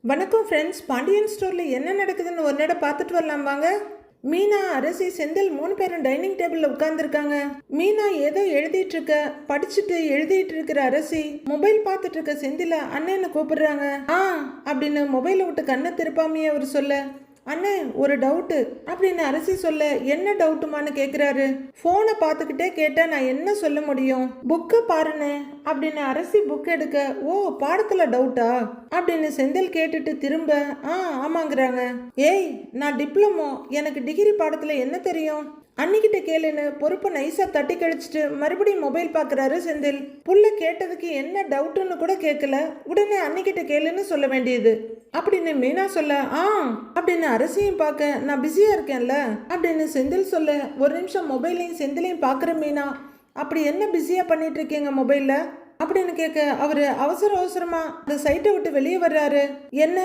வணக்கம் ஃப்ரெண்ட்ஸ். பாண்டியன் ஸ்டோரில் என்ன நடக்குதுன்னு ஒரு நேரம் பார்த்துட்டு வரலாம் வாங்க. மீனா, அரசி, செந்தில் 3 பேரும் டைனிங் டேபிளில் உட்காந்துருக்காங்க. மீனா ஏதோ எழுதிட்டு இருக்க, படிச்சுட்டு எழுதிட்டு இருக்கிற அரசி மொபைல் பார்த்துட்டு இருக்க செந்தில அண்ணன்னு கூப்பிடுறாங்க. அப்படின்னு மொபைலை விட்டு கண்ணை திருப்பாமையே அவர் சொல்ல, அண்ணே ஒரு டவுட்டு அப்படின்னு அரசி சொல்ல, என்ன டவுட்டுமான்னு கேட்குறாரு. ஃபோனை பார்த்துக்கிட்டே கேட்டால் நான் என்ன சொல்ல முடியும், புக்கை பாருண்ணே அப்படின்னு அரசி புக் எடுக்க, ஓ பாடத்தில் டவுட்டா அப்படின்னு செந்தில் கேட்டுட்டு திரும்ப ஆமாங்கிறாங்க. ஏய் நான் டிப்ளமோ, எனக்கு டிகிரி பாடத்தில் என்ன தெரியும், அன்னிக்கிட்ட கேளுன்னு பொறுப்பை நைஸா தட்டி கழிச்சிட்டு மறுபடியும் மொபைல் பார்க்குறாரு செந்தில். புள்ள கேட்டதுக்கு என்ன டவுட்டுன்னு கூட கேட்கல, உடனே அன்னிக்கிட்ட கேளுன்னு சொல்ல வேண்டியது அப்படின்னு மீனா சொல்ல, அப்படின்னு அரசியும் பார்க்க, நான் பிஸியா இருக்கேன்ல அப்படின்னு செந்தில் சொல்ல, ஒரு நிமிஷம் மொபைலையும் செந்திலையும் பார்க்குற மீனா, அப்படி என்ன பிஸியா பண்ணிட்டு இருக்கீங்க மொபைல்ல அப்படின்னு கேட்க, அவரு அவசர அவசரமா அந்த சைட்டை விட்டு வெளியே வர்றாரு. என்ன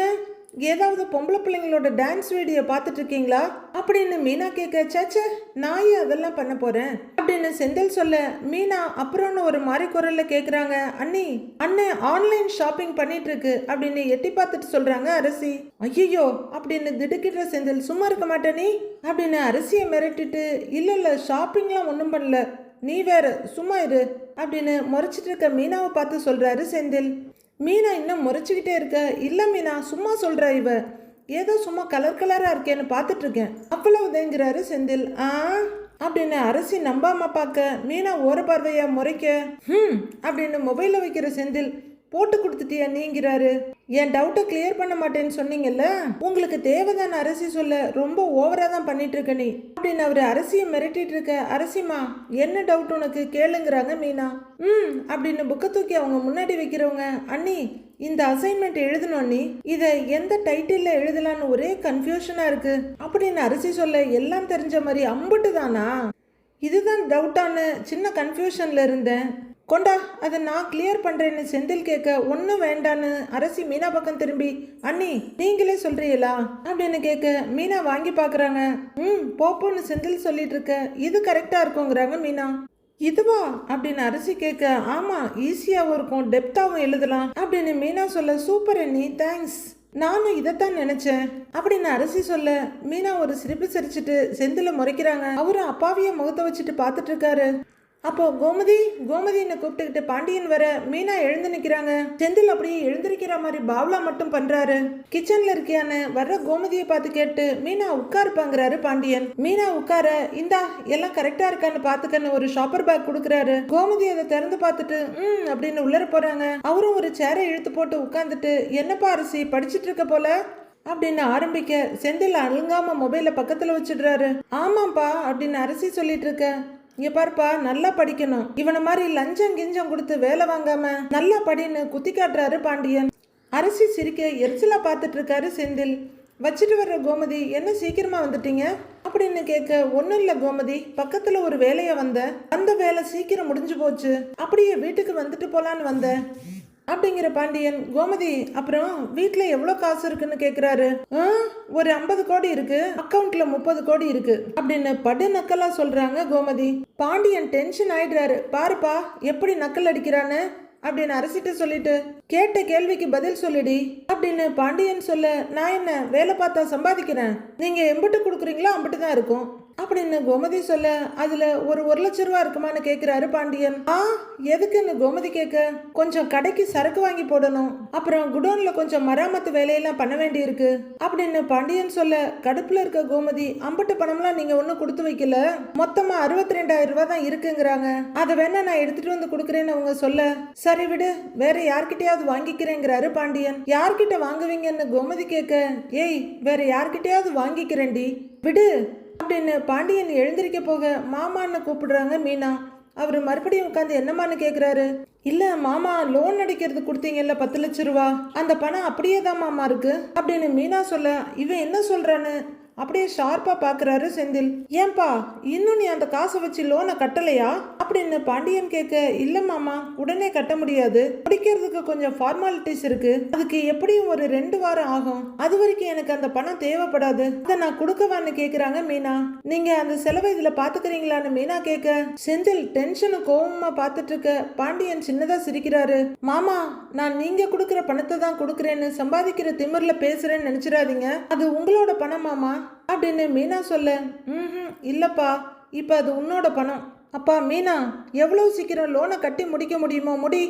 ஏதாவது பொம்பளை பிள்ளைங்களோட டான்ஸ் வீடியோ பார்த்துட்டு இருக்கீங்களா அப்படின்னு மீனா கேட்க, சேச்சே நான் அதெல்லாம் பண்ண போறேன் அப்படின்னு செந்தில் சொல்ல, மீனா அப்புறம்னு ஒரு மாதிரி குரல்ல கேக்குறாங்க, அண்ணி அண்ணன் ஆன்லைன் ஷாப்பிங் பண்ணிட்டு இருக்கு அப்படின்னு எட்டி பார்த்துட்டு சொல்றாங்க அரசி. ஐயோ அப்படின்னு திடுக்கிட்ட செந்தில், சும்மா இருக்க மாட்டே நீ அப்படின்னு அரசியை மிரட்டிட்டு, இல்ல ஷாப்பிங்லாம் ஒன்றும் பண்ணல, நீ வேற சும்மா இரு அப்படின்னு முறைச்சிட்டு இருக்க மீனாவை பார்த்து சொல்றாரு செந்தில். மீனா இன்னும் முறைச்சிக்கிட்டே இருக்க, இல்லை மீனா சும்மா சொல்கிறா, இவ ஏதோ சும்மா கலராக இருக்கேன்னு பார்த்துட்டு இருக்கேன் அவ்வளவுதேங்கிறாரு செந்தில். அப்படின்னு அரசி நம்பாம பார்க்க, மீனா ஓர பார்வையா முறைக்க, அப்படின்னு மொபைலில் வைக்கிற செந்தில், போட்டு கொடுத்துட்டியா நீங்கிறாரு. என் டவுட்டை கிளியர் பண்ண மாட்டேன்னு சொன்னீங்கல்ல, உங்களுக்கு தேவைதான் அரசி சொல்ல, ரொம்ப ஓவரா தான் பண்ணிட்டு இருக்க நீ அப்படின்னு அவரு அரசியை மிரட்டிட்டு இருக்க, அரசிமா என்ன டவுட் உனக்கு கேளுங்கிறாங்க மீனா. அப்படின்னு புக்கை தூக்கி அவங்க முன்னாடி வைக்கிறவங்க, அண்ணி இந்த அசைன்மெண்ட் எழுதணும், நீ இதை எந்த டைட்டில் எழுதலான்னு ஒரே கன்ஃபியூஷனா இருக்கு அப்படின்னு அரசி சொல்ல, எல்லாம் தெரிஞ்ச மாதிரி அம்புட்டு தானா, இதுதான் டவுட்டான்னு சின்ன கன்ஃபியூஷன்ல இருந்தேன், கொண்டா அதை நான் கிளியர் பண்ணுறேன்னு செந்தில் கேட்க, ஒன்றும் வேண்டான்னு அரசி மீனா பக்கம் திரும்பி, அண்ணி நீங்களே சொல்றீங்களா அப்படின்னு கேட்க, மீனா வாங்கி பார்க்குறாங்க. போப்போன்னு செந்தில் சொல்லிட்டு இருக்க, இது கரெக்டாக இருக்குங்கிறாங்க மீனா. இதுவா அப்படின்னு அரசி கேட்க, ஆமாம் ஈஸியாகவும் இருக்கும், டெப்த்தாகவும் எழுதலாம் அப்படின்னு மீனா சொல்ல, சூப்பர் அண்ணி தேங்க்ஸ், நானும் இதைத்தான் நினைச்சேன் அப்படின்னு அரசி சொல்ல, மீனா ஒரு சிரிப்பு சிரிச்சுட்டு செந்தில முறைக்கிறாங்க. அவரும் அப்பாவிய முகத்தை வச்சுட்டு பார்த்துட்டு இருக்காரு. அப்போ கோமதின்னு கூப்பிட்டுக்கிட்டு பாண்டியன் வர, மீனா எழுந்து நிக்கிறாங்க. செந்தில் அப்படியே எழுந்திருக்கிற மாதிரி பாவ்லா மட்டும் பண்றாரு. கிச்சன்ல இருக்கியான்னு வர்ற கோமதியை பார்த்து கேட்டு, மீனா உட்காருப்பாங்கிறாரு பாண்டியன். மீனா உட்கார, இந்தா எல்லாம் கரெக்டா இருக்கான்னு பாத்துக்கன்னு ஒரு ஷாப்பர் பேக் கொடுக்குறாரு. கோமதி அதை திறந்து பார்த்துட்டு அப்படின்னு உள்ளர போறாங்க. அவரும் ஒரு சேரை இழுத்து போட்டு உட்காந்துட்டு, என்னப்பா அரசி படிச்சுட்டு இருக்க போல அப்படின்னு ஆரம்பிக்க, செந்தில் அழுங்காம மொபைல பக்கத்துல வச்சிடுறாரு. ஆமாப்பா அப்படின்னு அரசி சொல்லிட்டு இருக்க, இங்க பாருப்பா நல்லா படிக்கணும், இவனை மாதிரி லஞ்சம் கிஞ்சம் கொடுத்து வேலை வாங்காம நல்லா படின்னு குத்தி காட்டுறாரு பாண்டியன். அரசி சிரிக்க எரிச்சலா பார்த்துட்டு இருக்காரு செந்தில். வச்சுட்டு வர்ற கோமதி, என்ன சீக்கிரமா வந்துட்டீங்க அப்படின்னு கேட்க, ஒன்றும் இல்லை கோமதி, பக்கத்துல ஒரு வேலையை வந்தேன், அந்த வேலை சீக்கிரம் முடிஞ்சு போச்சு, அப்படியே வீட்டுக்கு வந்துட்டு போலான்னு வந்தேன் அப்படிங்கிற பாண்டியன். கோமதி அப்புறம் வீட்டுல எவ்வளவு காசு இருக்குன்னு கேக்குறாரு. ஒரு 50 கோடி இருக்கு, அக்கவுண்ட்ல 30 கோடி இருக்கு அப்படின்னு படு நக்கலா சொல்றாங்க கோமதி. பாண்டியன் டென்ஷன் ஆயிடுறாரு. பாருப்பா எப்படி நக்கல் அடிக்கிறான்னு அப்படின்னு அரசிட்டு சொல்லிட்டு, கேட்ட கேள்விக்கு பதில் சொல்லிடி அப்படின்னு பாண்டியன் சொல்ல, நான் என்ன வேலை பார்த்தா சம்பாதிக்கிறேன், நீங்க எம்பிட்டு கொடுக்குறீங்களோ அம்பிட்டு தான் இருக்கும் அப்படின்னு கோமதி சொல்ல, அதுல ஒரு 1,00,000 ரூபா இருக்குமான்னு கேக்குறாரு பாண்டியன். எதுக்குன்னு கோமதி கேட்க, கொஞ்சம் கடைக்கு சரக்கு வாங்கி போடணும், அப்புறம் குடோன்ல கொஞ்சம் மராமத்து வேலையெல்லாம் பண்ண வேண்டி இருக்கு அப்படின்னு பாண்டியன் சொல்ல, கடுப்புல இருக்க கோமதி, அம்பட்டு பணம்லாம் நீங்க ஒன்னும் கொடுத்து வைக்கல, மொத்தமா 62,000 ரூபாய் தான் இருக்குங்கிறாங்க, அதை வேணா நான் எடுத்துட்டு வந்து கொடுக்குறேன்னு அவங்க சொல்ல, சரி விடு வேற யார்கிட்டயாவது வாங்கிக்கிறேங்கிறாரு பாண்டியன். யார்கிட்ட வாங்குவீங்கன்னு கோமதி கேட்க, ஏய் வேற யார்கிட்டயாவது வாங்கிக்கிறேன்டி விடு அப்படின்னு பாண்டியன் எழுந்திருக்க போக, மாமான்னு கூப்பிடுறாங்க மீனா. அவரு மறுபடியும் உட்காந்து என்னமான்னு கேக்குறாரு. இல்ல மாமா, லோன் அடிக்கிறது கொடுத்தீங்கல்ல 10 லட்சம் ரூபா, அந்த பணம் அப்படியே தான் மாமா இருக்கு அப்படின்னு மீனா சொல்ல, இவன் என்ன சொல்றான்னு அப்படியே ஷார்ப்பா பாக்குறாரு செந்தில். ஏன்பா இன்னும் நீ அந்த காசை வச்சு லோனை கட்டலையா அப்படின்னு பாண்டியன் கேட்க, இல்ல மாமா உடனே கட்ட முடியாது, முடிக்கிறதுக்கு கொஞ்சம் ஃபார்மாலிட்டிஸ் இருக்கு, அதுக்கு எப்படியும் ஒரு 2 வாரம் ஆகும், அது வரைக்கும் எனக்கு அந்த பணம் தேவைப்படாது, அதை நான் கொடுக்கவான்னு கேக்குறாங்க மீனா. நீங்க அந்த செலவை இதுல பாத்துக்கிறீங்களான்னு மீனா கேட்க, செந்தில் டென்ஷனு கோவமா பாத்துட்டு இருக்க பாண்டியன் சின்னதா சிரிக்கிறாரு. மாமா நான் நீங்க கொடுக்குற பணத்தை தான் கொடுக்குறேன்னு சம்பாதிக்கிற திமிர்ல பேசுறேன்னு நினைச்சிடாதீங்க, அது உங்களோட பணம் மாமா அப்படின்னு மீனா சொல்ல, இல்லப்பா இப்ப அது உன்னோட பணம். அப்பா மீனா எவ்வளவு சீக்கிரம் லோனை கட்டி முடிக்க முடியுமோ முடி,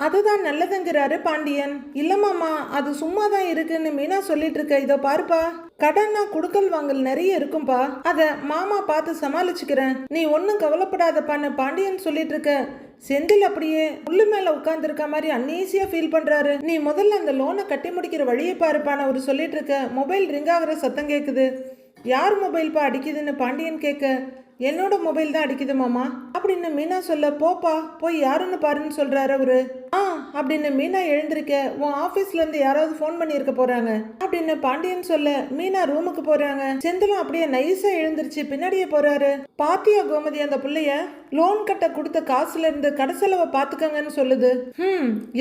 அதுதான் நல்லதுங்கிறாரு பாண்டியன். இல்லம்மாமா அது சும்மா தான் இருக்குன்னு மீனா சொல்லிட்டு இருக்க, இதோ பாருப்பா கடன்னா குடுக்கல் வாங்கல் நிறைய இருக்கும்பா, அத மாமா பார்த்து சமாளிச்சுக்கிறேன், நீ ஒன்னும் கவலைப்படாதப்பான்னு பாண்டியன் சொல்லிட்டு இருக்க. செந்தில் அப்படியே உள்ளு மேல உட்கார்ந்து இருக்க மாதிரி அன்ஈஸியா ஃபீல் பண்றாரு. நீ முதல்ல அந்த லோனை கட்டி முடிக்கிற வழியை பாருப்பான்னு அவர் சொல்லிட்டு இருக்க. மொபைல் ரிங் ஆகிற சத்தம் கேக்குது. யார் மொபைல்ப்பா அடிக்குதுன்னு பாண்டியன் கேட்க, என்னோட மொபைல் தான் அடிக்குது மாமா அப்படின்னு மீனா சொல்ல, போப்பா போய் யாருன்னு பாருன்னு சொல்றாரு அவரு. அப்படின்னு மீனா எழுந்திருக்க, உன் ஆபீஸ்ல இருந்து யாராவது போன் பண்ணி இருக்க போறாங்க அப்படின்னு பாண்டியன் சொல்ல, மீனா ரூமுக்கு போறாங்க. செந்திலும் அப்படியே நைஸா எழுந்திருச்சு பின்னாடியே போறாரு. பாத்தியா கோமதி அந்த புள்ளைய, லோன் கட்ட கொடுத்த காசுல இருந்து கடைசெலவை பாத்துக்கங்கன்னு சொல்லுது.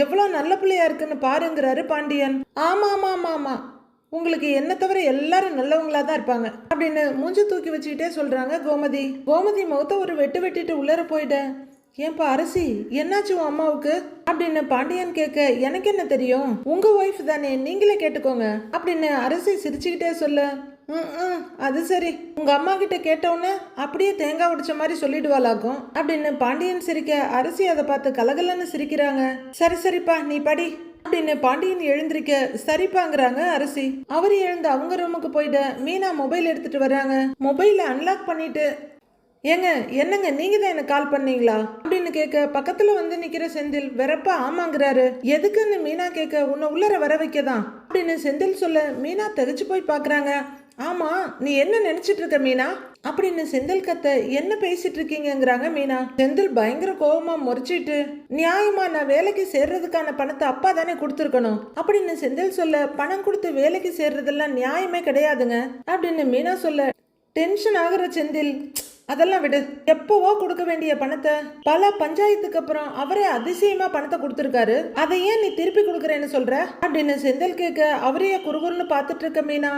எவ்வளவு நல்ல பிள்ளையா இருக்குன்னு பாருங்கிறாரு பாண்டியன். ஆமா ஆமா ஆமா ஆமா உங்களுக்கு என்ன தவிர எல்லாரும் நல்லவங்களா தான் இருப்பாங்க அப்படின்னு மூஞ்சி தூக்கி வச்சுக்கிட்டே சொல்றாங்க கோமதி. கோமதி முகத்தை ஒரு வெட்டு வெட்டிட்டு உள்ளர போயிட்ட. ஏன்பா அரசி என்னாச்சு உன் அம்மாவுக்கு அப்படின்னு பாண்டியன் கேட்க, எனக்கு என்ன தெரியும், உங்க ஒய்ஃப் தானே நீங்களே கேட்டுக்கோங்க அப்படின்னு அரசி சிரிச்சுக்கிட்டே சொல்ல, அது சரி உங்க அம்மா கிட்ட கேட்டவுன்னு அப்படியே தேங்காய் உடைச்ச மாதிரி சொல்லிடுவாளாக்கும் அப்படின்னு பாண்டியன் சிரிக்க, அரசி அதை பார்த்து கலகலன்னு சிரிக்கிறாங்க. சரி சரிப்பா நீ படி அப்படின்னு பாண்டியன் எழுந்திருக்க, சரிப்பாங்கிறாங்க அரசி. அவர் எழுந்து அவங்க ரூமுக்கு போயிட்டு மீனா மொபைல் எடுத்துட்டு வர்றாங்க. மொபைலை அன்லாக் பண்ணிட்டு, ஏங்க என்னங்க நீங்க தான் எனக்கு கால் பண்ணீங்களா அப்படின்னு கேட்க, பக்கத்துல வந்து நிக்கிற செந்தில் வெறப்பா ஆமாங்கிறாரு. எதுக்குன்னு மீனா கேட்க, உன்னை உள்ளர வர வைக்கதான் அப்படின்னு செந்தில் சொல்ல, மீனா தகச்சு போய் பாக்குறாங்க. ஆமா நீ என்ன நினைச்சிட்டு இருக்க மீனா அப்படின்னு செந்தில் கத்த, என்ன பேசிட்டு இருக்கீங்கிறாங்க மீனா. செந்தில் பயங்கர கோபமா முறைச்சிட்டு, நியாயமா நான் வேலைக்கு சேர்றதுக்கான பணத்தை அப்பா தானே கொடுத்துருக்கணும் அப்படின்னு செந்தில் சொல்ல, பணம் கொடுத்து வேலைக்கு சேர்றதெல்லாம் நியாயமே கிடையாதுங்க அப்படின்னு மீனா சொல்ல, டென்ஷன் ஆகுற செந்தில், அதெல்லாம் விடு, எப்பவோ கொடுக்க வேண்டிய பணத்தை பல பஞ்சாயத்துக்கு அப்புறம் அவரே அதிசயமா பணத்தை கொடுத்துருக்காரு, அதை ஏன் நீ திருப்பி கொடுக்குறேன்னு சொல்ற அப்படின்னு செந்தில் கேட்க, அவரையே குறுகுறுன்னு பார்த்துட்டு இருக்க மீனா,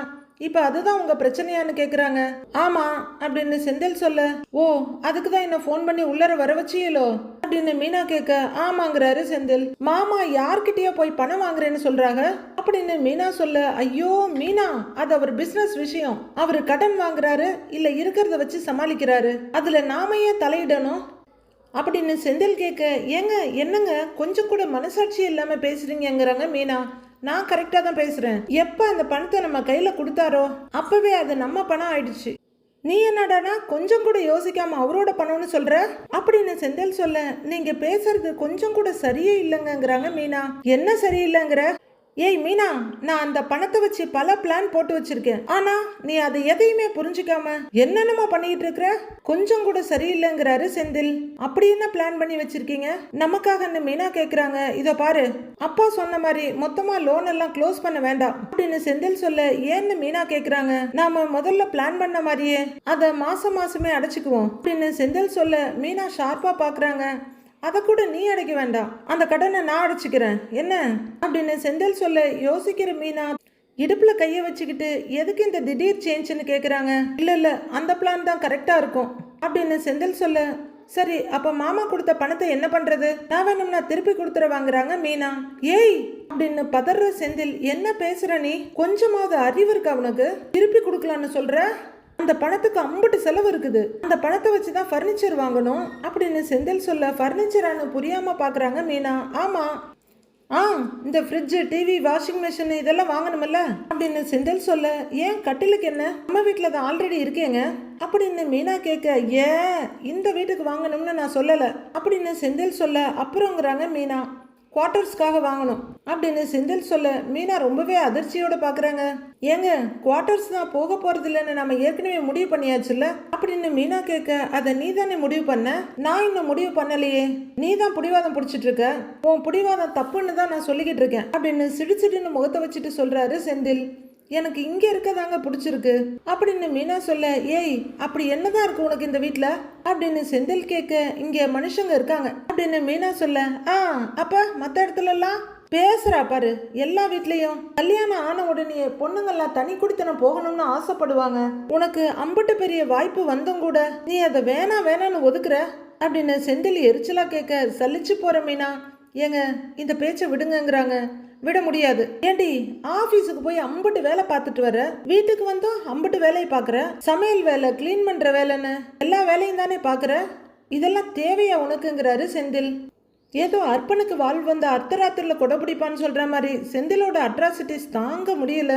இப்ப அதுதான் உங்க பிரச்சனையான்னு கேக்குறாங்க. ஆமா அப்படின்னு செந்தில் சொல்ல, ஓ அதுக்கு தான் என்ன போன் பண்ணி உள்ளர வர வச்சியலோ அப்படின்னு மீனா கேட்க, ஆமாங்கிறாரு செந்தில். மாமா யார்கிட்டயோ போய் பணம் வாங்குறேன்னு சொல்றாங்க அப்படின்னு மீனா சொல்ல, ஐயோ மீனா அது அவர் பிசினஸ் விஷயம், அவரு கடன் வாங்குறாரு இல்ல இருக்கிறத வச்சு சமாளிக்கிறாரு, அதுல நாம ஏன் தலையிடணும் அப்படின்னு செந்தில் கேட்க, ஏங்க என்னங்க கொஞ்சம் கூட மனசாட்சி இல்லாம பேசுறீங்கிறாங்க மீனா. நான் கரெக்டா தான் பேசுறேன், எப்ப அந்த பணத்தை நம்ம கையில கொடுத்தாரோ அப்பவே அது நம்ம பணம் ஆயிடுச்சு, நீ என்னடானா கொஞ்சம் கூட யோசிக்காம அவரோட பணம்னு சொல்ற அப்படின்னு செந்தில் சொல்ல, நீங்க பேசுறது கொஞ்சம் கூட சரியே இல்லைங்கிறாங்க மீனா. என்ன சரியில்லைங்கிற, ஏய் மீனா நான் அந்த பணத்தை வச்சு பல பிளான் போட்டு வச்சிருக்கேன், ஆனா நீ அதை எதையுமே புரிஞ்சுக்காம என்னென்னமோ பண்ணிட்டு இருக்கிற, கொஞ்சம் கூட சரியில்லைங்கிறாரு செந்தில். அப்படி என்ன பிளான் பண்ணி வச்சிருக்கீங்க நமக்காக மீனா கேக்குறாங்க. இத பாரு அப்பா சொன்ன மாதிரி மொத்தமா லோன் எல்லாம் க்ளோஸ் பண்ண வேண்டாம் அப்படின்னு செந்தில் சொல்ல, ஏன்னு மீனா கேக்குறாங்க. நாம முதல்ல பிளான் பண்ண மாதிரியே அதை மாசம் மாசமே அடைச்சுக்குவோம் அப்படின்னு செந்தில் சொல்ல, மீனா ஷார்ப்பா பாக்குறாங்க. அதை கூட நீ அடைக்க வேண்டாம், அந்த கடனை நான் அடைச்சிக்கிறேன் என்ன அப்படின்னு செந்தில் சொல்ல, யோசிக்கிற மீனா இடுப்புல கைய வச்சுக்கிட்டு, எதுக்கு இந்த திடீர் சேஞ்சுன்னு கேக்குறாங்க. இல்ல அந்த பிளான் தான் கரெக்டா இருக்கும் அப்படின்னு செந்தில் சொல்ல, சரி அப்ப மாமா கொடுத்த பணத்தை என்ன பண்றது, நான் வேணும்னா திருப்பி கொடுத்துற வாங்குறாங்க மீனா. ஏய் அப்படின்னு பதற செந்தில், என்ன பேசுற நீ, கொஞ்சமாவது அறிவு இருக்கா உனக்கு, திருப்பி கொடுக்கலான்னு சொல்ற, அந்த பணத்துக்கு அம்புட்டு செலவு இருக்குது, அந்த பணத்தை வச்சுதான் ஃபர்னிச்சர் வாங்கணும் அப்படின்னு செந்தில் சொல்ல, ஃபர்னிச்சரானு புரியாம பாக்குறாங்க மீனா. ஆமா இந்த ஃப்ரிட்ஜ் டிவி வாஷிங் மிஷின் இதெல்லாம் வாங்கணுமல்ல அப்படின்னு செந்தில் சொல்ல, ஏன் கட்டிலுக்கு என்ன, நம்ம வீட்டுல தான் ஆல்ரெடி இருக்கேங்க அப்படின்னு மீனா கேட்க, ஏன் இந்த வீட்டுக்கு வாங்கணும்னு நான் சொல்லல அப்படின்னு செந்தில் சொல்ல, அப்புறங்கிறாங்க மீனா, குவார்ட்டர்ஸ்க்காக வாங்கணும் அப்படின்னு செந்தில் சொல்ல, மீனா ரொம்பவே அதிர்ச்சியோட பாக்குறாங்க. ஏங்க குவார்ட்டர்ஸ் தான் போக போறது இல்லைன்னு நம்ம ஏற்கனவே முடிவு பண்ணியாச்சுல்ல அப்படின்னு மீனா கேட்க, அதை நீ தானே முடிவு பண்ண, நான் இன்னும் முடிவு பண்ணலையே, நீ தான் பிடிவாதம் பிடிச்சிட்டு இருக்க, உன் பிடிவாதம் தப்புன்னு தான் நான் சொல்லிக்கிட்டு இருக்கேன் அப்படின்னு சிடிச்சிடுன்னு முகத்தை வச்சுட்டு சொல்றாரு செந்தில். எனக்கு இங்க இருக்கதாங்க பிடிச்சிருக்கு அப்படின்னு மீனா சொல்ல, ஏய் அப்படி என்னதான் இருக்கு உனக்கு இந்த வீட்டுல அப்படின்னு செந்தில் கேட்க, இங்க மனுஷங்க இருக்காங்க அப்படின்னு மீனா சொல்ல, அப்ப மத்த இடத்துல எல்லாம் பேசுறா பாரு. எல்லா வீட்லயும் கல்யாணம் ஆன உடனே பொண்ணுங்கெல்லாம் தனி குடித்தனம் போகணும்னு ஆசைப்படுவாங்க. உனக்கு அம்பட்டு பெரிய வாய்ப்பு வந்தும் கூட நீ அதை வேணான்னு ஒதுக்குற அப்படின்னு செந்தில் எரிச்சலா கேட்க, சலிச்சு போற மீனா, ஏங்க இந்த பேச்சை விடுங்கங்கிறாங்க. விட முடியாது. ஏண்டி ஆபீஸுக்கு போய் அம்பட்டு வேலை பார்த்துட்டு வர, வீட்டுக்கு வந்தும் அம்பட்டு வேலையை பாக்குற, சமையல் வேலை, கிளீன் பண்ற வேலைன்னு எல்லா வேலையும் தானே பாக்குற, இதெல்லாம் தேவையா உனக்குங்கிறாரு செந்தில். ஏதோ அர்ப்பனுக்கு வாழ் வந்த அர்த்தராத்திரில கொடைப்பிடிப்பான்னு சொல்ற மாதிரி செந்திலோட அட்ராசிட்டிஸ் தாங்க முடியல.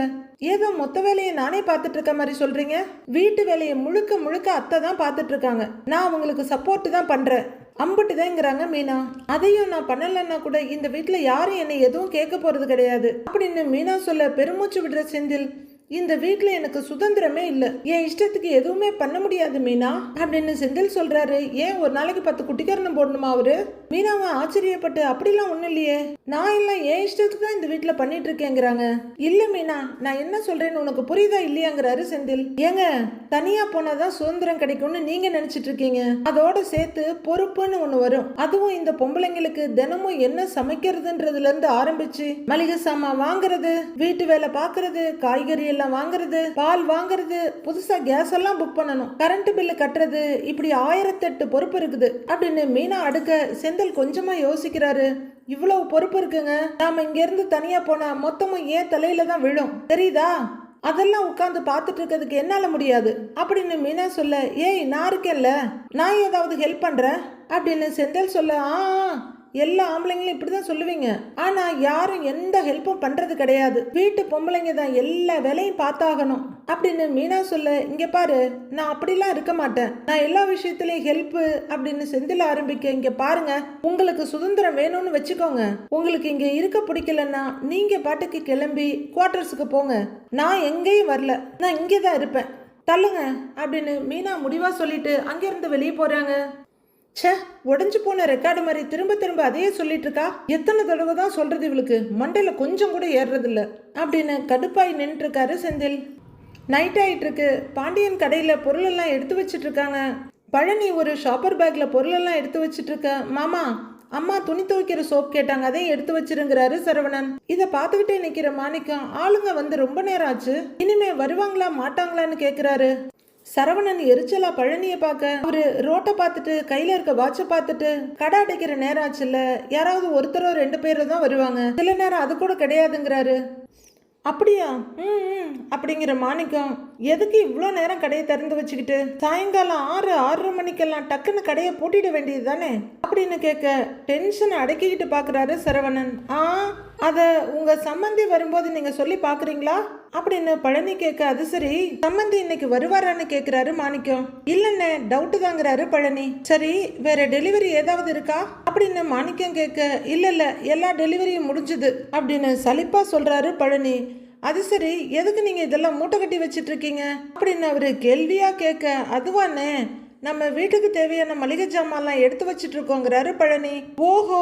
ஏதோ மொத்த வேலையை நானே பார்த்துட்டு இருக்க மாதிரி சொல்றீங்க. வீட்டு வேலையை முழுக்க முழுக்க அத்தை தான் பார்த்துட்டு இருக்காங்க. நான் அவங்களுக்கு சப்போர்ட் தான் பண்றேன். அம்புட்டுதாங்கிறாங்க மீனா. அதையும் நான் பண்ணலன்னா கூட இந்த வீட்டுல யாரும் என்னை எதுவும் கேட்க போறது கிடையாது அப்படின்னு மீனா சொல்ல, பெருமூச்சு விடுற செந்தில், இந்த வீட்டுல எனக்கு சுதந்திரமே இல்ல, என் இஷ்டத்துக்கு எதுவுமே பண்ண முடியாது மீனா அப்படின்னு செந்தில் சொல்றாரு. ஏன் ஒரு நாளைக்கு 10 குட்டிக்கரணம் போடணுமா அவரு? மீனாவை ஆச்சரியப்பட்டு, அப்படிலாம் ஒண்ணும் இல்லையே, நான் எல்லாம் என் இஷ்டத்துக்கு தான் இந்த வீட்டுல பண்ணிட்டு இருக்கேங்கிறாங்க. இல்ல மீனா, நான் என்ன சொல்றேன்னு உனக்கு புரியுதா இல்லையாங்கிறாரு செந்தில். ஏங்க தனியா போனாதான் சுதந்திரம் கிடைக்கும்னு நீங்க நினைச்சிட்டு இருக்கீங்க. அதோட சேர்த்து பொறுப்புன்னு ஒண்ணு வரும். அதுவும் இந்த பொம்பளைங்களுக்கு தினமும் என்ன சமைக்கிறதுன்றதுல இருந்து ஆரம்பிச்சு மளிகை சாமான் வாங்குறது, வீட்டு வேலை பாக்குறது, காய்கறி எல்லாம் வாங்குறது, பால் வாங்குறது, புதுசா கேஸ் எல்லாம் புக் பண்ணணும், கரண்ட் பில்லு கட்டுறது, இப்படி 1008 பொறுப்பு இருக்குது அப்படின்னு மீனா அடுக்க செந்தில் கொஞ்சமா யோசிக்கிறாரு. இவ்வளவு பொறுப்பு இருக்குங்க. நாம இங்க இருந்து தனியா போனா மொத்தமும் ஏன் தலையில தான் விழும் தெரியுதா? அதெல்லாம் உட்கார்ந்து பார்த்துட்டு இருக்கிறதுக்கு என்னால முடியாது அப்படின்னு மீனா சொல்ல, ஏய் நான் இருக்கேன்ல, நான் ஏதாவது ஹெல்ப் பண்றேன் அப்படின்னு செந்தில் சொல்ல, எல்லா ஆம்பளைங்களும் இப்படிதான் சொல்லுவீங்க, ஆனா யாரும் எந்த ஹெல்ப்பும் பண்றது கிடையாது. வீட்டு பொம்பளைங்க தான் எல்லா வேலையும் பார்த்தாகணும் அப்படின்னு மீனா சொல்ல, இங்க பாரு நான் அப்படிலாம் இருக்க மாட்டேன், நான் எல்லா விஷயத்திலயும் ஹெல்ப் அப்படின்னு செந்தில் ஆரம்பிக்க, இங்க பாருங்க உங்களுக்கு சுதந்திரம் வேணும்னு வச்சுக்கோங்க, உங்களுக்கு இங்க இருக்க பிடிக்கலன்னா நீங்க பாட்டுக்கு கிளம்பி குவார்டர்ஸுக்கு போங்க, நான் எங்கேயும் வரல, நான் இங்கேதான் இருப்பேன், தள்ளுங்க அப்படின்னு மீனா முடிவா சொல்லிட்டு அங்கிருந்து வெளியே போறாங்க. ச்சே, உடஞ்சு போன ரெக்கார்டு மாதிரி திரும்ப திரும்ப அதையே சொல்லிட்டு இருக்கா. எத்தனை தடவை தான் சொல்றது இவளுக்கு, மண்டையில கொஞ்சம் கூட ஏறுறது இல்ல அப்படின்னு கடுப்பாய் நின்று இருக்காரு செந்தில். நைட் ஆயிட்டு இருக்கு. பாண்டியன் கடையில பொருள் எல்லாம் எடுத்து வச்சிட்டு இருக்காங்க. பழனி ஒரு ஷாப்பர் பேக்ல பொருள் எல்லாம் எடுத்து வச்சிட்டு இருக்க. மாமா, அம்மா துணி துவைக்கிற சோப் கேட்டாங்க, அதையும் எடுத்து வச்சிருங்கிறாரு சரவணன். இதை பார்த்துக்கிட்டே நிக்கிற மாணிக்கம், ஆளுங்க வந்து ரொம்ப நேரம் ஆச்சு, இனிமே வருவாங்களா மாட்டாங்களான்னு கேக்குறாரு. சரவணன் எரிச்சலா பழனியை பார்க்க, அவரு ரோட்டை பார்த்துட்டு கையில இருக்க வாட்சை பார்த்துட்டு, கடை அடைக்கிற நேரம் ஆச்சுல்ல, யாராவது ஒருத்தரோ 2 பேரோ தான் வருவாங்க, சில நேரம் அது கூட கிடையாதுங்கிறாரு. அப்படியா? அப்படிங்கிற மாணிக்கம், எதுக்கு இவ்வளோ நேரம் கடையை திறந்து வச்சுக்கிட்டு, சாயங்காலம் 6-6:30 மணிக்கெல்லாம் டக்குன்னு கடையை பூட்டிட வேண்டியது தானே அப்படின்னு கேட்க, டென்ஷனை அடக்கிக்கிட்டு பார்க்குறாரு சரவணன். அதை உங்க சம்மந்தி வரும்போது நீங்க சொல்லி பாக்குறீங்களா அப்படின்னு பழனி கேட்க, அது சரி சம்மந்தி இன்னைக்கு வருவாரான்னு கேக்குறாரு மாணிக்கம். இல்லன்னு டவுட் தாங்கிறாரு பழனி. சரி வேற டெலிவரி ஏதாவது இருக்கா அப்படின்னு மாணிக்கம் கேட்க, இல்ல எல்லா டெலிவரியும் முடிஞ்சுது அப்படின்னு சலிப்பா சொல்றாரு பழனி. அது சரி எதுக்கு நீங்க இதெல்லாம் மூட்டை கட்டி வச்சிட்டு இருக்கீங்க அப்படின்னு அவரு கேள்வியா கேட்க, அதுவானே நம்ம வீட்டுக்கு தேவையான மளிகை ஜாமான்லாம் எடுத்து வச்சிட்டு இருக்கோங்கிறாரு பழனி. ஓஹோ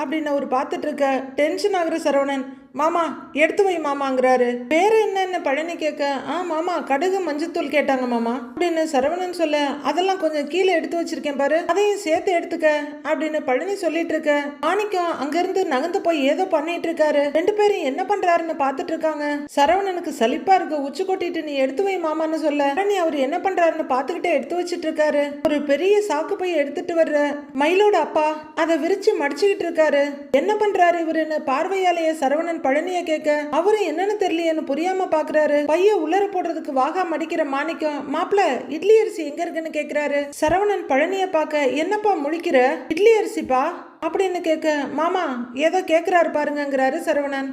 அப்படின்னு அவர் பார்த்துட்டு இருக்க டென்ஷன் ஆகுற சரவணன், மாமா எடுத்து வை மாமாங்கிறாரு. வேற என்னன்னு பழனி கேட்க, மாமா கடுகு மஞ்சத்தூள் கேட்டாங்க மாமா அப்படின்னு சரவணன் சொல்ல, அதெல்லாம் கொஞ்சம் கீழே எடுத்து வச்சிருக்கேன் பாரு, அதையும் சேர்த்து எடுத்துக்க அப்படின்னு பழனி சொல்லிட்டு இருக்க, மாணிக்கம் அங்கிருந்து நகர்ந்து போய் ஏதோ பண்ணிட்டு இருக்காரு. 2 பேரும் என்ன பண்றாருன்னு பார்த்துட்டு இருக்காங்க. சரவணனுக்கு சலிப்பா இருக்கு. உச்சி கொட்டிட்டு நீ எடுத்து வை மாமான்னு சொல்ல, பழனி அவர் என்ன பண்றாருன்னு பார்த்துக்கிட்டே எடுத்து வச்சிட்டு இருக்காரு. ஒரு பெரிய சாக்கு போய் எடுத்துட்டு வர்ற மயிலோட அப்பா அதை விரிச்சு மடிச்சுக்கிட்டு இருக்காரு. என்ன பண்றாரு இவருன்னு பார்வையாலேயே சரவணன் பழனிய கேட்க, அவரும் என்னன்னு தெரியலையேன்னு புரியாம பாக்குறாரு. பைய உள்ளர போடுறதுக்கு வாகா மடிக்கிற மாணிக்கம், மாப்பிள இட்லி அரிசி எங்க இருக்குன்னு கேக்குறாரு. சரவணன் பழனிய பார்க்க, என்னப்பா முழிக்கிற, இட்லி அரிசிப்பா அப்படின்னு கேட்க, மாமா ஏதோ கேக்குறாரு பாருங்கிறாரு சரவணன்.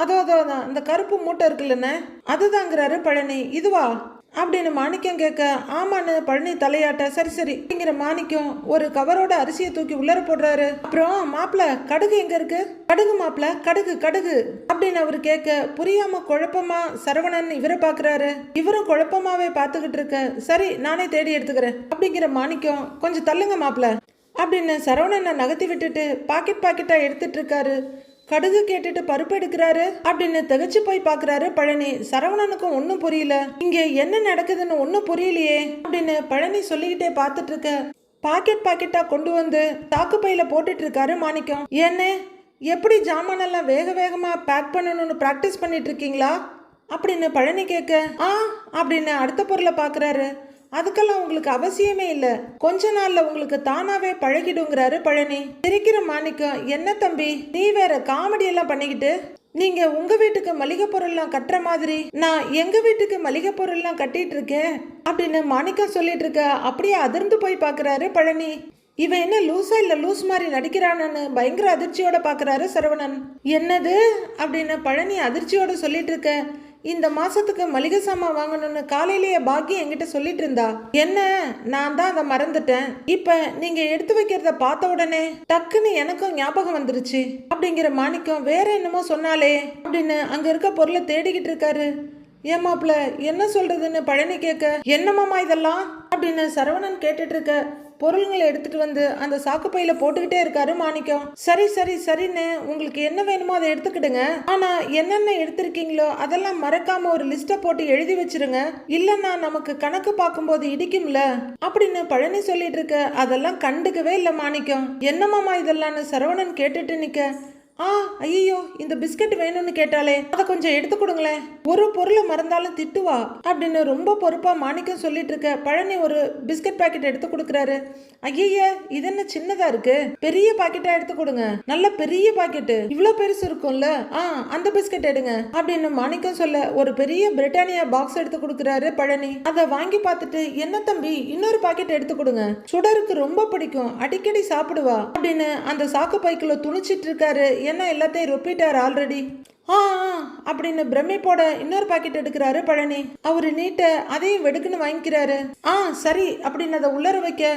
அதோ அந்த கருப்பு மூட்டை இருக்குல்லன்னு அதுதாங்கிறாரு பழனி. இதுவா அப்படின்னு மாணிக்கம் கேட்க, ஆமான்னு பழனி தலையாட்ட, சரி அப்படிங்கிற மாணிக்கம் ஒரு கவரோட அரிசியை தூக்கி உள்ளர போடுறாரு. அப்புறம் மாப்பிள கடுகு எங்க இருக்கு, கடுகு மாப்பிள கடுகு அப்படின்னு அவரு கேட்க, புரியாம குழப்பமா சரவணன் இவரை பாக்குறாரு. இவரும் குழப்பமாவே பாத்துக்கிட்டு இருக்க, சரி நானே தேடி எடுத்துக்கிறேன் அப்படிங்கிற மாணிக்கம், கொஞ்சம் தள்ளுங்க மாப்பிள அப்படின்னு சரவணனை நகர்த்தி விட்டுட்டு பாக்கெட்டா எடுத்துட்டு இருக்காரு. கடுகு கேட்டுட்டு பருப்பு எடுக்கிறாரு அப்படின்னு திகைச்சு போய் பாக்குறாரு பழனி. சரவணனுக்கும் ஒன்னும் புரியல. இங்க என்ன நடக்குதுன்னு ஒன்னும் புரியலையே அப்படின்னு பழனி சொல்லிக்கிட்டே பார்த்துட்டு இருக்க. பாக்கெட்டா கொண்டு வந்து தாக்கு பையில போட்டுட்டு இருக்காரு மாணிக்கம். என்ன எப்படி ஜாமானெல்லாம் வேக வேகமா பேக் பண்ணணும்னு பிராக்டிஸ் பண்ணிட்டு இருக்கீங்களா அப்படின்னு பழனி கேட்க, அப்படின்னு அடுத்த பொருளை பாக்குறாரு. அதுக்கெல்லாம் உங்களுக்கு அவசியமே இல்லை, கொஞ்ச நாள்ல உங்களுக்கு தானாவே பழகிடுங்கிறாரு பழனி. சிரிக்கிற மாணிக்கம், என்ன தம்பி நீ வேற காமெடி எல்லாம் பண்ணிக்கிட்டு, நீங்க உங்க வீட்டுக்கு மளிகை பொருள்லாம் கட்டுற மாதிரி நான் எங்க வீட்டுக்கு மளிகை பொருள்லாம் கட்டிட்டு இருக்கேன் அப்படின்னு மாணிக்கம் சொல்லிட்டு இருக்க. அப்படியே அதிர்ந்து போய் பாக்குறாரு பழனி. இவன் என்ன லூசா இல்ல லூஸ் மாதிரி நடிக்கிறானு பயங்கர அதிர்ச்சியோட பாக்குறாரு சரவணன். என்னது அப்படின்னு பழனி அதிர்ச்சியோட சொல்லிட்டு இருக்க. இந்த மாசத்துக்கு மளிகை சாமான் வாங்கணும்னு காலையிலேயே பாக்கியம் என்கிட்ட சொல்லிட்டு இருந்தா. என்ன நான் தான் அதை மறந்துட்டேன். இப்ப நீங்க எடுத்து வைக்கிறத பார்த்த உடனே டக்குன்னு எனக்கும் ஞாபகம் வந்துருச்சு அப்படிங்கிற மாணிக்கம் வேற என்னமோ சொன்னாலே அப்படின்னு அங்க இருக்க பொருளை தேடிக்கிட்டு இருக்காரு. ஏமாப்ல என்ன சொல்றதுன்னு பழனி கேட்க, என்னமாமா இதெல்லாம் அப்படின்னு சரவணன் கேட்டுட்டு இருக்க. பொருள்களை எடுத்துட்டு வந்து அந்த சாக்கு பையில போட்டுக்கிட்டே இருக்காரு மாணிக்கம். சரின்னு உங்களுக்கு என்ன வேணுமோ அதை எடுத்துக்கிடுங்க. ஆனா என்னென்ன எடுத்திருக்கீங்களோ அதெல்லாம் மறக்காம ஒரு லிஸ்ட போட்டு எழுதி வச்சிருங்க, இல்லன்னா நமக்கு கணக்கு பார்க்கும்போது இடிக்கும்ல அப்படின்னு பழனி சொல்லிட்டு இருக்க. அதெல்லாம் கண்டுக்கவே இல்லை மாணிக்கம். என்னமாமா இதெல்லாம்னு சரவணன் கேட்டுட்டு நிக்க. ஐயோ இந்த பிஸ்கட் வேணும்னு கேட்டாலே அதை கொஞ்சம் எடுத்து கொடுங்களேன், ஒரு பொருளை மறந்தாலும் திட்டுவா அப்படின்னு ரொம்ப பொறுப்பா மாணிக்கம் சொல்லிட்டு இருக்க. பழனி ஒரு பிஸ்கட் பாக்கெட் எடுத்து கொடுக்குறாரு. ஐய இது என்ன சின்னதா இருக்கு, பெரிய பாக்கெட்டா எடுத்து கொடுங்க, நல்ல பெரிய பாக்கெட்டு, இவ்வளவு பெருசு இருக்கும்ல, அந்த பிஸ்கட் எடுங்க அப்படின்னு மாணிக்கம் சொல்ல ஒரு பெரிய பிரிட்டானியா பாக்ஸ் எடுத்து கொடுக்குறாரு பழனி. அதை வாங்கி பார்த்துட்டு, என்ன தம்பி இன்னொரு பாக்கெட் எடுத்து கொடுங்க, சுடருக்கு ரொம்ப பிடிக்கும், அடிக்கடி சாப்பிடுவா அப்படின்னு அந்த சாக்கு பைக்குள்ள துணிச்சிட்டு இருக்காரு. என்ன எல்லாத்தையும் ரொப்பிட்டார் ஆல்ரெடி. அப்படின்னு பிரமிப்போட இன்னொரு பாக்கெட் எடுக்கிறாரு பழனி. அவரு நீட்ட அதையும் வெடுக்குன்னு வாங்கிக்கிறாரு. சரி அப்படின்னு அதை உள்ளர வைக்க,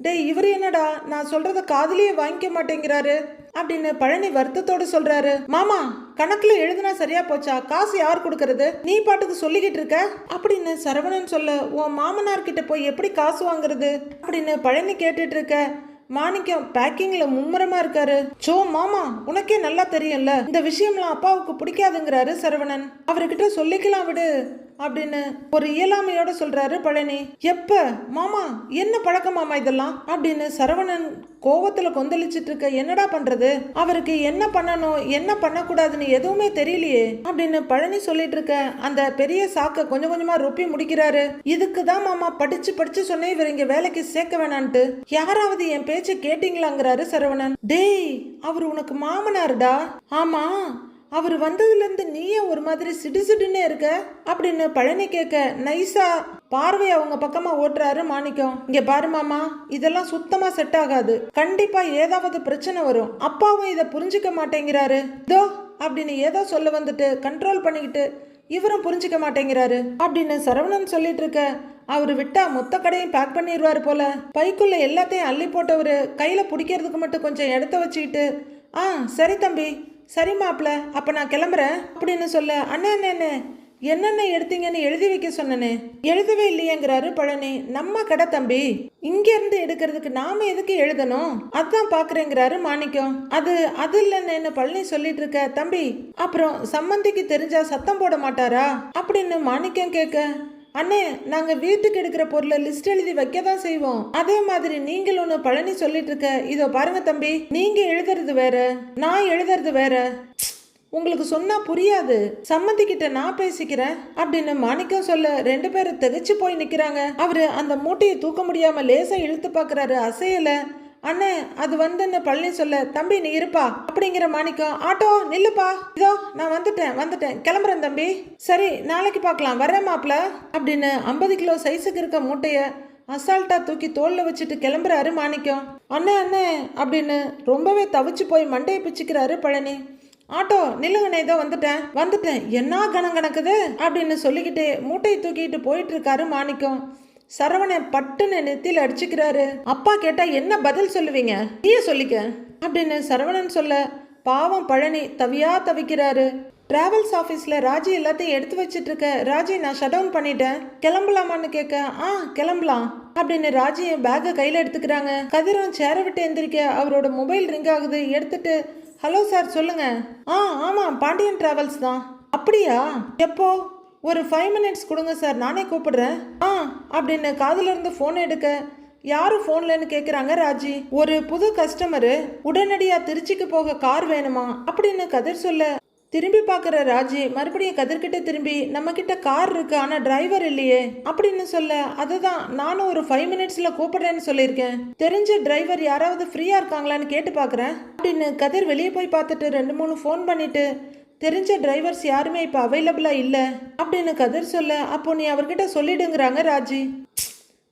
டேய் இவரு என்னடா நான் சொல்றத காதுலயே வாங்கிக்க மாட்டேங்கிறாரு அப்படின்னு பழனி வருத்தத்தோடு சொல்றாரு. மாமா கணக்குல எழுதுனா சரியா போச்சா, காசு யார் கொடுக்கறது, நீ பாட்டுக்கு சொல்லிக்கிட்டு இருக்க அப்படின்னு சரவணன் சொல்ல, உன் மாமனார் கிட்ட போய் எப்படி காசு வாங்குறது அப்படின்னு பழனி கேட்டுட்டு இருக்க. மாணிக்கம் பேக்கிங்ல மும்முரமா இருக்காரு. சோ மாமா உனக்கே நல்லா தெரியும்ல இந்த விஷயம்லாம் அப்பாவுக்கு பிடிக்காதுங்கிறாரு சரவணன். அவர்கிட்ட சொல்லிக்கலாம் விடு அப்படின்னு ஒரு இயலாமையோட சொல்றாரு பழனி. எப்ப மாமா என்ன பழக்கம் மாமா இதெல்லாம் அப்படின்னு சரவணன் கோவத்துல கொந்தளிச்சிட்டு இருக்க. என்னடா பண்றது, அவருக்கு என்ன பண்ணணும் என்ன பண்ணக்கூடாதுன்னு எதுவுமே தெரியலையே அப்படின்னு பழனி சொல்லிட்டு இருக்க. அந்த பெரிய சாக்க கொஞ்சம் கொஞ்சமா ரொப்பி முடிக்கிறாரு. இதுக்குதான் மாமா படிச்சு சொன்னேன் இவர் இங்க வேலைக்கு சேர்க்க வேணான்ட்டு, யாராவது என் பேச்ச கேட்டீங்களாங்கிறாரு சரவணன். டேய் அவர் உனக்கு மாமனாருடா. ஆமா அவர் வந்ததுல இருந்து நீயே ஒரு மாதிரி சிடுசிடுன்னு இருக்க அப்படின்னு பழனி கேட்க. நைஸா பார்வை அவங்க பக்கமா ஓட்டுறாரு மாணிக்கம். இங்க பாரு மாமா இதெல்லாம் சுத்தமா செட் ஆகாது, கண்டிப்பா ஏதாவது பிரச்சனை வரும், அப்பாவும் இதை புரிஞ்சுக்க மாட்டேங்கிறாரு தோ அப்படின்னு ஏதோ சொல்ல வந்துட்டு கண்ட்ரோல் பண்ணிக்கிட்டு இவரும் புரிஞ்சுக்க மாட்டேங்கிறாரு அப்படின்னு சரவணன் சொல்லிட்டு இருக்க. அவரு விட்டா மொத்த கடையும் பேக் பண்ணிடுவாரு போல. பைக்குள்ள எல்லாத்தையும் அள்ளி போட்டவரு கையில பிடிக்கிறதுக்கு மட்டும் கொஞ்சம் இடத்த வச்சுக்கிட்டு, சரி தம்பி சரி மாப்பிள்ள அப்ப நான் கிளம்புறேன் அப்படின்னு சொல்ல. அண்ணே என்னென்ன எடுத்தீங்கன்னு எழுதி வைக்க சொன்னனே எழுதவே இல்லையேங்கிறாரு பழனி. நம்ம கடை தம்பி, இங்க இருந்து எடுக்கிறதுக்கு நாம எதுக்கு எழுதணும், அதான் பாக்குறேங்கிறாரு மாணிக்கம். அது இல்லைன்னு பழனி சொல்லிட்டு இருக்க. தம்பி அப்புறம் சம்மந்திக்கு தெரிஞ்சா சத்தம் போட மாட்டாரா அப்படின்னு மாணிக்கம் கேட்க. அண்ணே நாங்க வீட்டுக்கு எடுக்கிற பொருளை லிஸ்ட் எழுதி வைக்க தான் செய்வோம், அதே மாதிரி நீங்களும் பழனி சொல்லிட்டு இருக்க. இதோ பாருங்க தம்பி, நீங்க எழுதுறது வேற நான் எழுதுறது வேற, உங்களுக்கு சொன்னா புரியாது, சம்மந்தி கிட்ட நான் பேசிக்கிறேன் அப்படின்னு மாணிக்கம் சொல்ல. ரெண்டு பேரும் திகைச்சு போய் நிக்கிறாங்க. அவரு அந்த மூட்டையை தூக்க முடியாம லேசா இழுத்து பாக்குறாரு, அசையல. அண்ணே அது வந்துன்னு பழனி சொல்ல. தம்பி நீ இருப்பா அப்படிங்கிற மாணிக்கம். ஆட்டோ நில்லுப்பா, இதோ நான் வந்துட்டேன் கிளம்புறேன் தம்பி. சரி நாளைக்கு பார்க்கலாம் வரேன் மாப்ள அப்படின்னு 50 கிலோ சைஸுக்கு இருக்க மூட்டைய அசால்ட்டா தூக்கி தோல்ல வச்சுட்டு கிளம்புறாரு மாணிக்கம். அண்ணே அப்படின்னு ரொம்பவே தவிச்சு போய் மண்டையை பிச்சுக்கிறாரு பழனி. ஆட்டோ நில்லுங்கண்ணே இதோ வந்துட்டேன் என்ன கணம் கணக்குது அப்படின்னு சொல்லிக்கிட்டு மூட்டையை தூக்கிட்டு போயிட்டு இருக்காரு மாணிக்கம். சரவணன் பட்டுன்னு நெத்தியில் அடிச்சுக்கிறாரு. அப்பா கேட்டா என்ன பதில் சொல்லுவீங்க, நீயே சொல்லிக்க அப்படின்னு சரவணன் சொல்ல. பாவம் பழனி தவிக்கிறாரு. டிராவல்ஸ் ஆஃபீஸில் ராஜி எல்லாத்தையும் எடுத்து வச்சிட்டு இருக்க. ராஜி நான் ஷட் டவுன் பண்ணிட்டேன் கிளம்பலாமான்னு கேட்க. கிளம்பலாம் அப்படின்னு ராஜி பேக்கை கையில் எடுத்துக்கிறாங்க. கதிரும் சேரை விட்டு எந்திரிக்க அவரோட மொபைல் ரிங் ஆகுது. எடுத்துட்டு ஹலோ சார் சொல்லுங்க. ஆமாம் பாண்டியன் டிராவல்ஸ் தான். அப்படியா? எப்போ? ஒரு 5 மினிட்ஸ் கொடுங்க சார், நானே கூப்பிடுறேன். அப்படின்னு காதுல இருந்து ஃபோன் எடுக்க யாரு ஃபோன்லன்னு கேட்குறாங்க ராஜி. ஒரு புது கஸ்டமரு உடனடியாக திருச்சிக்கு போக கார் வேணுமா அப்படின்னு கதிர் சொல்ல திரும்பி பார்க்குற ராஜி மறுபடியும் கதிர்கிட்ட திரும்பி நம்ம கிட்ட கார் இருக்கு ஆனால் டிரைவர் இல்லையே அப்படின்னு சொல்ல, அதுதான் நானும் ஒரு 5 மினிட்ஸில் கூப்பிடுறேன்னு சொல்லியிருக்கேன். தெரிஞ்ச டிரைவர் யாராவது ஃப்ரீயாக இருக்காங்களான்னு கேட்டு பார்க்குறேன் அப்படின்னு கதிர் வெளியே போய் பார்த்துட்டு 2-3 ஃபோன் பண்ணிட்டு தெரிஞ்ச டிரைவர்ஸ் யாருமே இப்போ அவைலபிளாக இல்லை அப்படின்னு கதிர் சொல்ல, அப்போ நீ அவர்கிட்ட சொல்லிடுங்கிறாங்க ராஜி.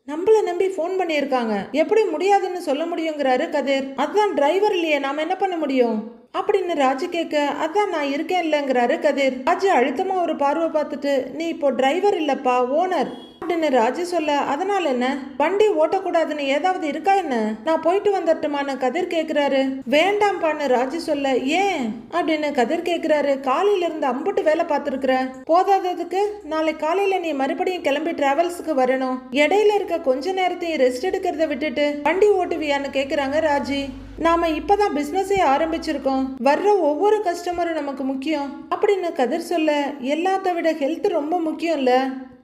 நம்மளை நம்பி ஃபோன் பண்ணியிருக்காங்க, எப்படி முடியாதுன்னு சொல்ல முடியுங்கிறாரு கதிர். அதான் டிரைவர் இல்லையே, நாம என்ன பண்ண முடியும் அப்படின்னு ராஜு கேட்க, அதான் நான் இருக்கேன் இல்லைங்கிறாரு கதிர். ராஜு அழுத்தமா ஒரு பார்வை பார்த்துட்டு, நீ இப்போ டிரைவர் இல்லப்பா, ஓனர் அப்படின்னு ராஜு சொல்ல, அதனால என்ன, வண்டி ஓட்டக்கூடாதுன்னு ஏதாவது இருக்கா என்ன, நான் போயிட்டு வந்துட்டுமான்னு கதிர் கேட்கிறாரு. வேண்டாம்பான்னு ராஜு சொல்ல, ஏன் அப்படின்னு கதிர் கேட்கிறாரு. காலையில இருந்து அம்புட்டு வேலை பார்த்துருக்குற, போதாததுக்கு நாளை காலையில நீ மறுபடியும் கிளம்பி டிராவல்ஸுக்கு வரணும், இடையில இருக்க கொஞ்ச நேரத்தையும் ரெஸ்ட் எடுக்கிறத விட்டுட்டு வண்டி ஓட்டுவியான்னு கேட்குறாங்க ராஜி. நாம இப்பதான் பிசினஸே ஆரம்பிச்சிருக்கோம், வர்ற ஒவ்வொரு கஸ்டமரும் நமக்கு முக்கியம் அப்படின்னு கதிர் சொல்ல, எல்லாத்த விட ஹெல்த் ரொம்ப முக்கியம் இல்ல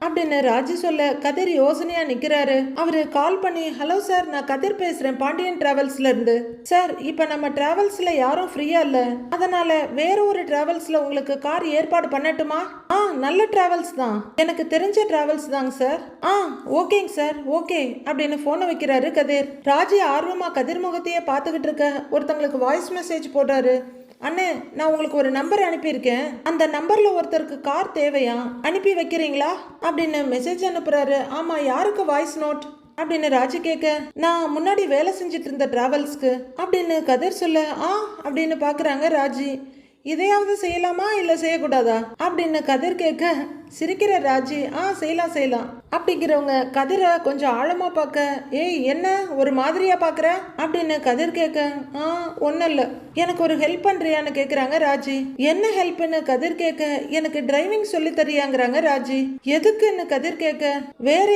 அப்படின்னு ராஜு சொல்ல, கதிர் யோசனையா நிக்கிறாரு. அவரு கால் பண்ணி, ஹலோ சார், நான் கதிர் பேசுறேன் பாண்டியன் டிராவல்ஸ்ல இருந்து. சார், இப்ப நம்ம டிராவல்ஸ்ல யாரும் ஃப்ரீயா இல்ல, அதனால வேற ஒரு டிராவல்ஸ்ல உங்களுக்கு கார் ஏற்பாடு பண்ணட்டுமா? நல்ல டிராவல்ஸ் தான், எனக்கு தெரிஞ்ச டிராவல்ஸ் தாங்க சார். ஓகேங்க சார், ஓகே அப்படின்னு போனை வைக்கிறாரு கதிர். ராஜி ஆர்வமா கதிர் முகத்தையே பார்த்துக்கிட்டு இருக்க ஒருத்தங்களுக்கு வாய்ஸ் மெசேஜ் போடுறாரு. அண்ணே, நான் உங்களுக்கு ஒரு நம்பர் அனுப்பியிருக்கேன், அந்த நம்பர்ல ஒருத்தருக்கு கார் தேவையா, அனுப்பி வைக்கிறீங்களா அப்படின்னு மெசேஜ் அனுப்புறாரு. ஆமா, யாருக்கு வாய்ஸ் நோட் அப்படின்னு ராஜு கேட்க, நான் முன்னாடி வேலை செஞ்சுட்டு இருந்த டிராவல்ஸ்க்கு அப்படின்னு கதிர் சொல்ல, அப்படின்னு பாக்குறாங்க ராஜி. இதையாவது செய்யலாமா இல்ல செய்யக்கூடாதா அப்படின்னு கதிர் கேட்க சிரிக்கிற ராஜி, செய்யலாம் அப்படிங்கிறவங்க கதிரை கொஞ்சம் ஆழமா பார்க்க, ஏய் என்ன ஒரு மாதிரியா பாக்குற அப்படின்னு கதிர் கேட்க, ஒன்னும் இல்ல, எனக்கு ஒரு ஹெல்ப் பண்றியான்னு கேக்குறாங்க ராஜி. என்ன ஹெல்ப்னு கதிர் கேட்க, எனக்கு டிரைவிங் சொல்லி தரியாங்கிறாங்க ராஜி. எதுக்குன்னு கதிர் கேட்க, வேற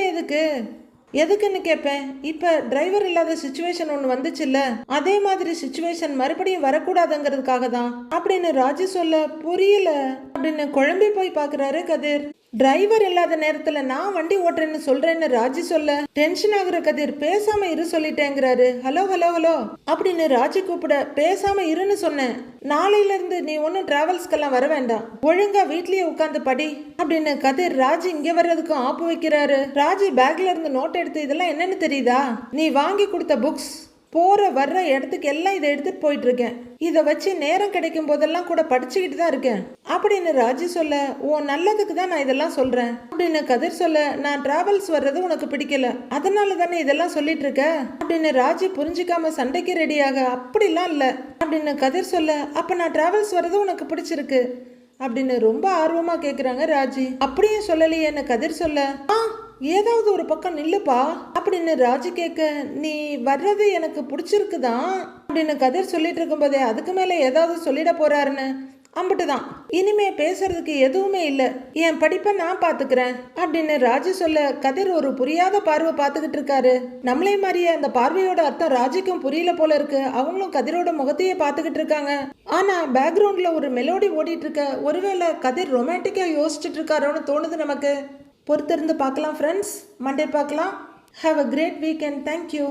எதுக்குன்னு கேட்பேன், இப்ப டிரைவர் இல்லாத சிச்சுவேஷன் ஒன்று வந்துச்சுல்ல, அதே மாதிரி சிச்சுவேஷன் மறுபடியும் வரக்கூடாதுங்கிறதுக்காக தான் அப்படின்னு ராஜு சொல்ல, புரியல அப்படின்னு குழம்பி போய் பாக்குறாரு கதிர். டிரைவர் இல்லாத நேரத்துல நான் வண்டி ஓட்டுறேன்னு சொல்றேன்னு ராஜு சொல்ல, டென்ஷன் ஆகுற கதிர் பேசாம இரு சொல்லிட்டேங்கிறாரு. ஹலோ ஹலோ ஹலோ அப்படின்னு ராஜு கூப்பிட, பேசாம இருன்னு சொன்னேன், நாளையில இருந்து நீ ஒன்னும் டிராவல்ஸ்க்கெல்லாம் வர வேண்டாம், ஒழுங்கா வீட்லயே உட்காந்து படி அப்படின்னு கதிர் ராஜு இங்க வர்றதுக்கும் ஆப்பு வைக்கிறாரு. ராஜு பேக்ல இருந்து நோட் எடுத்து, இதெல்லாம் என்னன்னு தெரியுதா, நீ வாங்கி கொடுத்த புக்ஸ், போற வர்ற இடத்துக்கு எல்லாம் இதை எடுத்துட்டு போயிட்டு இருக்கேன், இதை வச்சு நேரம் கிடைக்கும் போதெல்லாம் கூட படிச்சுக்கிட்டு தான் இருக்கேன் அப்படின்னு ராஜு சொல்ல, உன் நல்லதுக்கு தான் நான் இதெல்லாம் சொல்றேன் அப்படின்னு கதிர் சொல்ல, நான் டிராவல்ஸ் வர்றது உனக்கு பிடிக்கல, அதனால தானே இதெல்லாம் சொல்லிட்டு இருக்க அப்படின்னு ராஜு புரிஞ்சிக்காம சண்டைக்கு ரெடியாக, அப்படிலாம் இல்ல அப்படின்னு கதிர் சொல்ல, அப்ப நான் டிராவல்ஸ் வர்றது உனக்கு பிடிச்சிருக்கு அப்படின்னு ரொம்ப ஆர்வமா கேக்குறாங்க ராஜி. அப்படியே சொல்லலையேன்னு கதிர் சொல்ல, ஏதாவது ஒரு பக்கம் நில்லுப்பா அப்படின்னு ராஜு கேட்க, நீ வர்றது எனக்கு பிடிச்சிருக்குதான் அப்படின்னு கதிர் சொல்லிட்டு இருக்கும் போதே அதுக்கு மேல ஏதாவது சொல்லிட போறாருன்னு அம்பிட்டுதான், இனிமே பேசுறதுக்கு எதுவுமே இல்லை, என் படிப்பை நான் பாத்துக்கிறேன் அப்படின்னு ராஜு சொல்ல, கதிர் ஒரு புரியாத பார்வை பார்த்துக்கிட்டு இருக்காரு. நம்மளே மாதிரியே அந்த பார்வையோட அர்த்தம் ராஜுக்கும் புரியல போல இருக்கு. அவங்களும் கதிரோட முகத்தையே பார்த்துக்கிட்டு இருக்காங்க. ஆனா பேக்ரவுண்ட்ல ஒரு மெலோடி ஓடிட்டு இருக்க, ஒருவேளை கதிர் ரொமான்டிக்கா யோசிச்சுட்டு இருக்காரோன்னு தோணுது நமக்கு. பொறுத்திருந்து பார்க்கலாம் ஃப்ரெண்ட்ஸ், மண்டே பார்க்கலாம். Have a great weekend. Thank you.